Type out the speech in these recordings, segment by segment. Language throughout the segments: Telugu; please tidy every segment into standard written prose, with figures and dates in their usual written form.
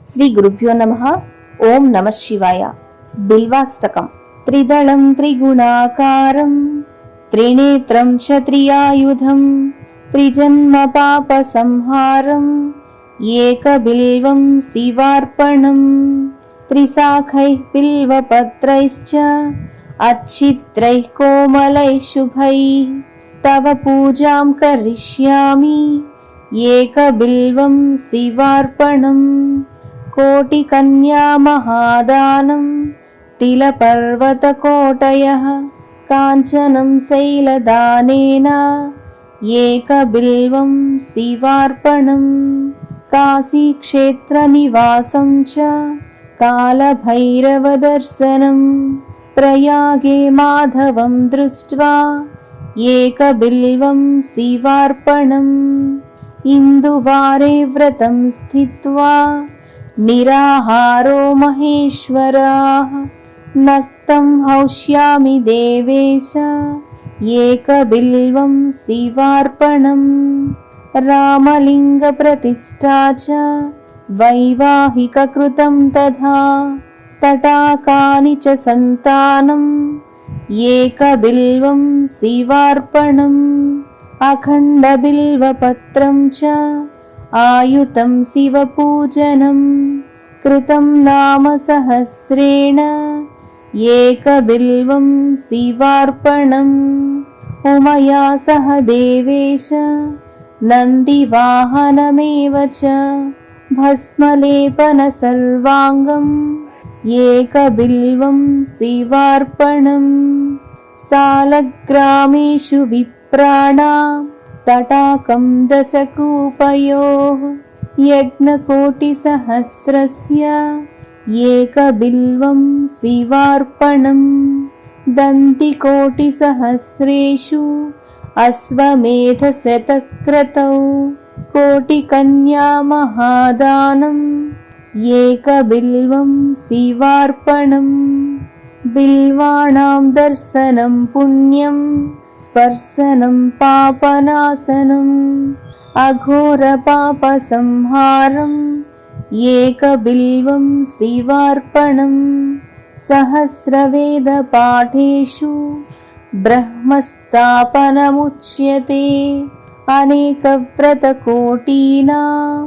శ్రీ గురుభ్యో నమః. ఓం నమః శివాయ. బిల్వాష్టకం. త్రిదళం త్రిగుణాకారం త్రినేత్రం క్షత్రియాయుధం త్రిజన్మ పాప సంహారం ఏకబిల్వం శివార్పణం త్రిశాఖైః బిల్వపత్రైశ్చ అచ్ఛిత్రైః కోమలైః శుభైః తవ పూజాం కరిష్యామి ఏకబిల్వం శివార్పణం కోటికన్యా మహాదానం తిలపర్వతకోటయః కాంచనం శైలదానేన ఏకబిల్వం శివార్పణం కాశీక్షేత్రనివాసం చ కాలభైరవదర్శనం ప్రయాగే మాధవం దృష్ట్వా ఏకబిల్వం శివార్పణం ఇందువారే వ్రతం స్థిత్వా నిరాహారో మహేశ్వరాః నక్తం హౌష్యామి దేవేశ ఏకబిల్వం శివార్పణం రామలింగ ప్రతిష్ఠా చ వైవాహిక కృతం తథా తటాకాని చ సంతానం ఏకబిల్వం శివార్పణం అఖండ బిల్వపత్రం చ ఆయుతం శివపూజనం కృతం నామ సహస్రేణ ఏకబిల్వం శివార్పణం ఉమయా సహ దేవేశ నందివాహనమేవ చ భస్మలేపన సర్వాంగం ఏకబిల్వం శివార్పణం సాలగ్రామేషు విప్రాణాం తటాకం దశకూపయోః యజ్ఞకోటిసహస్రస్య ఏకబిల్వం శివార్పణం దంతికోటిసహస్రేషు అశ్వమేధశతక్రతౌ కోటికన్యా మహాదానం ఏకబిల్వం శివార్పణం బిల్వాణాం దర్శనం పుణ్యం స్పర్శనం పాపనాశనం అఘోర పాప సంహారం ఏకబిల్వం శివార్పణం సహస్రవేద పాఠేషు బ్రహ్మస్థాపనముచ్యతే అనేక వ్రతకోటీనాం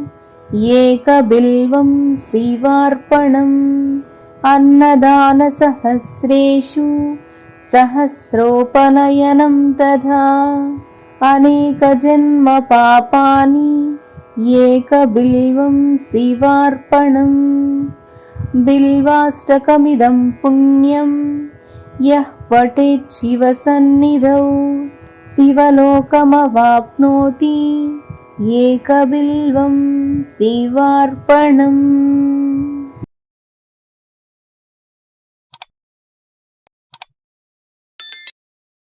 ఏకబిల్వం శివార్పణం అన్నదాన సహస్రేషు సహస్రోపనయనం తథా అనేక జన్మ పాపాని ఏకబిల్వం శివార్పణం బిల్వాష్టకమిదం పుణ్యం యః పఠేత్ శివ సన్నిధౌ శివలోకమవాప్నోతి ఏకబిల్వం శివార్పణం.